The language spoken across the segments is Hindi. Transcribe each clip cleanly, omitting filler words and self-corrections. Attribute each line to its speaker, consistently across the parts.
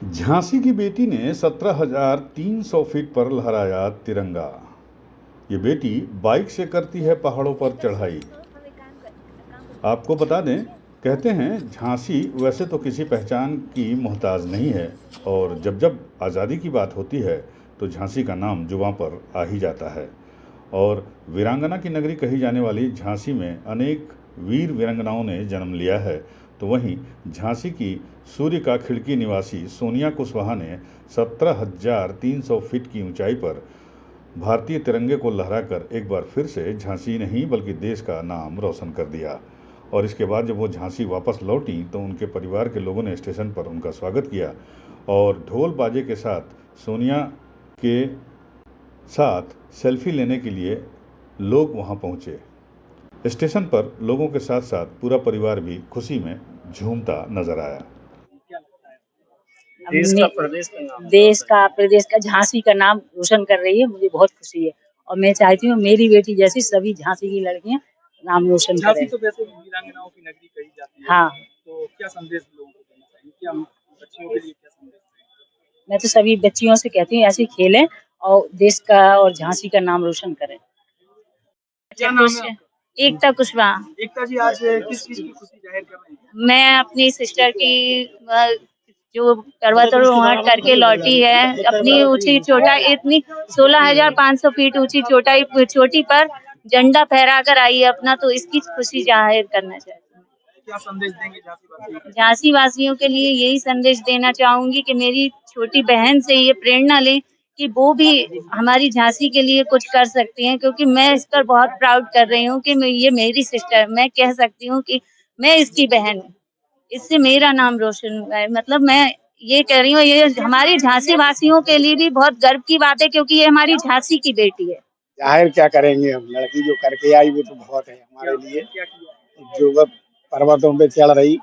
Speaker 1: झांसी की बेटी ने 17,300 फीट पर लहराया तिरंगा। ये बेटी बाइक से करती है पहाड़ों पर चढ़ाई। आपको बता दें, कहते हैं झांसी वैसे तो किसी पहचान की मोहताज नहीं है, और जब जब आज़ादी की बात होती है तो झांसी का नाम जुबां पर आ ही जाता है। और वीरांगना की नगरी कही जाने वाली झांसी में अनेक वीर वीरांगनाओं ने जन्म लिया है। तो वहीं झांसी की सूर्य का खिड़की निवासी सोनिया कुशवाहा ने 17,300 फीट की ऊंचाई पर भारतीय तिरंगे को लहराकर एक बार फिर से झांसी नहीं बल्कि देश का नाम रोशन कर दिया। और इसके बाद जब वो झांसी वापस लौटी तो उनके परिवार के लोगों ने स्टेशन पर उनका स्वागत किया और ढोल बाजे के साथ सोनिया के साथ सेल्फी लेने के लिए लोग वहां पहुंचे। स्टेशन पर लोगों के साथ साथ पूरा परिवार भी खुशी में झूमता नजर आया।
Speaker 2: प्रदेश का झांसी का नाम रोशन कर रही है, मुझे बहुत खुशी है। और मैं चाहती हूँ मेरी बेटी जैसी सभी झांसी की लड़कियां नाम रोशन करें।
Speaker 3: झांसी तो वैसे वीरांगनाओं की नगरी कही जाती है।
Speaker 2: हाँ,
Speaker 3: तो क्या संदेश लोगों को देना चाहिए, क्या बच्चियों के लिए क्या संदेश दें?
Speaker 2: मैं तो सभी बच्चियों से कहती हूँ ऐसे खेलें और देश का और झांसी का नाम रोशन करें।
Speaker 3: क्या नाम है?
Speaker 2: एकता कुशवाहा।
Speaker 3: एकता जी, आज किस चीज की खुशी जाहिर कर रही हैं?
Speaker 2: मैं अपनी सिस्टर की जो पर्वतारोहण करके लौटी है, अपनी ऊंची चोटाई इतनी 16,500 फीट ऊंची चोटी पर झंडा फहरा कर आई है अपना, तो इसकी खुशी जाहिर करना चाहती हूँ।
Speaker 3: क्या संदेश देंगे झांसी वासियों को?
Speaker 2: झांसी वासियों के लिए यही संदेश देना चाहूंगी कि मेरी छोटी बहन से ये प्रेरणा लें कि वो भी हमारी झांसी के लिए कुछ कर सकती हैं, क्योंकि मैं इस पर बहुत प्राउड कर रही हूँ कि ये मेरी सिस्टर, मैं कह सकती हूँ कि मैं इसकी बहन हूँ। इससे मेरा नाम रोशन हुआ है। मतलब मैं ये कह रही हूँ, ये हमारी झांसी वासियों के लिए भी बहुत गर्व की बात है, क्योंकि ये हमारी झांसी की बेटी है।
Speaker 4: जाहिर क्या करेंगे, हम लड़की जो करके आई वो तो बहुत है हमारे लिए। जो वह पर्वतों पे चढ़ रही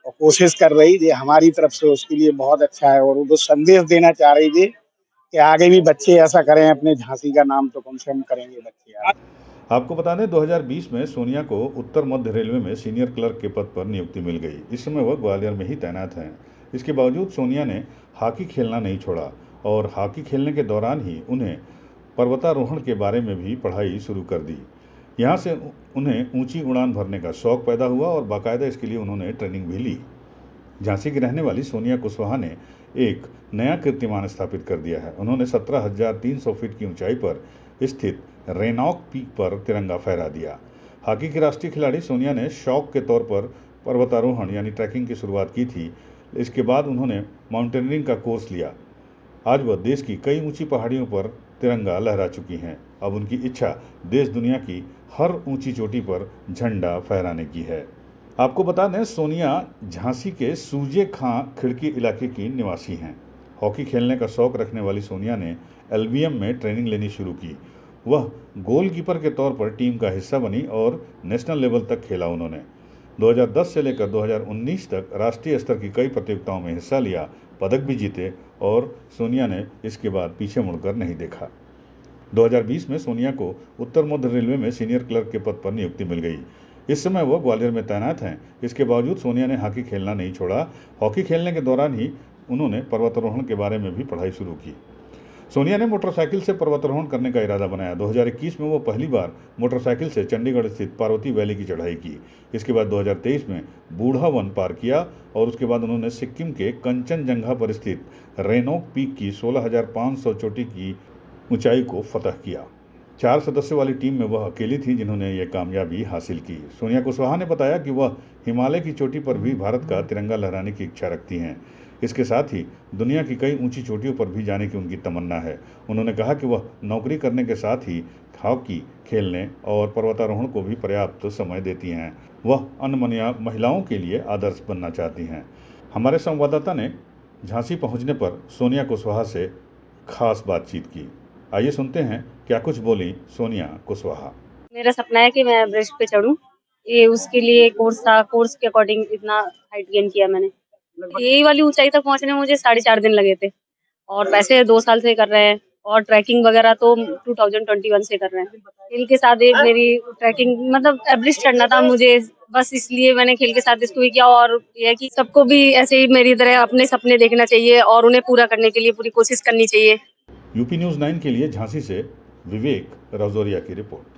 Speaker 4: और कोशिश कर रही थी हमारी तरफ से, उसके लिए बहुत अच्छा है। और वो संदेश देना चाह रही थी कि आगे भी बच्चे ऐसा करें, अपने झांसी का नाम तो कम से कम करेंगे बच्चे।
Speaker 1: आपको बता दें, 2020 में सोनिया को उत्तर मध्य रेलवे में सीनियर क्लर्क के पद पर नियुक्ति मिल गई। इस समय वह ग्वालियर में ही तैनात हैं। इसके बावजूद सोनिया ने हॉकी खेलना नहीं छोड़ा और हॉकी खेलने के दौरान ही उन्हें पर्वतारोहण के बारे में भी पढ़ाई शुरू कर दी। यहाँ से उन्हें ऊंची उड़ान भरने का शौक पैदा हुआ और बाकायदा इसके लिए उन्होंने ट्रेनिंग भी ली। झांसी की रहने वाली सोनिया कुशवाहा ने एक नया कीर्तिमान स्थापित कर दिया है। उन्होंने 17,300 फीट की ऊंचाई पर स्थित रेनॉक पीक पर तिरंगा फहरा दिया। हॉकी की राष्ट्रीय खिलाड़ी सोनिया ने शौक के तौर पर पर्वतारोहण यानी ट्रैकिंग की शुरुआत की थी। इसके बाद उन्होंने माउंटेनियरिंग का कोर्स लिया। आज वह देश की कई ऊंची पहाड़ियों पर तिरंगा लहरा चुकी हैं। अब उनकी इच्छा देश दुनिया की हर ऊंची चोटी पर झंडा फहराने की है। आपको बता दें, सोनिया झांसी के सूजे खां खिड़की इलाके की निवासी हैं। हॉकी खेलने का शौक रखने वाली सोनिया ने एलबीएम में ट्रेनिंग लेनी शुरू की। वह गोलकीपर के तौर पर टीम का हिस्सा बनी और नेशनल लेवल तक खेला। उन्होंने 2010 से लेकर 2019 तक राष्ट्रीय स्तर की कई प्रतियोगिताओं में हिस्सा लिया, पदक भी जीते और सोनिया ने इसके बाद पीछे मुड़कर नहीं देखा। 2020 में सोनिया को उत्तर मध्य रेलवे में सीनियर क्लर्क के पद पर नियुक्ति मिल गई। इस समय वह ग्वालियर में तैनात हैं। इसके बावजूद सोनिया ने हॉकी खेलना नहीं छोड़ा। हॉकी खेलने के दौरान ही उन्होंने पर्वतारोहण के बारे में भी पढ़ाई शुरू की। सोनिया ने मोटरसाइकिल से पर्वतारोहण करने का इरादा बनाया। 2021 में वो पहली बार मोटरसाइकिल से चंडीगढ़ स्थित पार्वती वैली की चढ़ाई की। इसके बाद 2023 में बूढ़ा वन पार किया और उसके बाद उन्होंने सिक्किम के कंचनजंगा पर स्थित रेनॉक पीक की 16,500 चोटी की ऊंचाई को फतह किया। 4 सदस्यों वाली टीम में वह अकेली थी जिन्होंने यह कामयाबी हासिल की। सोनिया कुशवाहा ने बताया कि वह हिमालय की चोटी पर भी भारत का तिरंगा लहराने की इच्छा रखती हैं। इसके साथ ही दुनिया की कई ऊंची चोटियों पर भी जाने की उनकी तमन्ना है। उन्होंने कहा कि वह नौकरी करने के साथ ही हॉकी खेलने और पर्वतारोहण को भी पर्याप्त समय देती हैं। वह अन्य महिलाओं के लिए आदर्श बनना चाहती हैं। हमारे संवाददाता ने झांसी पहुंचने पर सोनिया कुशवाहा से खास बातचीत की। आइए सुनते हैं क्या कुछ बोली सोनिया कुशवाहा।
Speaker 2: मेरा सपना है कि मैं एवरेस्ट पे चढ़ूं। ये उसके लिए कोर्स था, कोर्स के अकॉर्डिंग इतना हाइट गेन किया मैंने। यही वाली ऊंचाई तक पहुंचने में मुझे 4.5 दिन लगे थे और पैसे 2 साल से कर रहे हैं
Speaker 5: और ट्रैकिंग वगैरह तो 2021 से कर रहे हैं। खेल के साथ एक मेरी ट्रैकिंग मतलब एवरेस्ट चढ़ना था मुझे, बस इसलिए मैंने खेल के साथ इसको भी किया। और ये है कि सबको भी ऐसे ही मेरी तरह अपने सपने देखना चाहिए और उन्हें पूरा करने के लिए पूरी कोशिश करनी चाहिए।
Speaker 1: यूपी न्यूज़ 9 के लिए झांसी से विवेक राजौरिया की रिपोर्ट।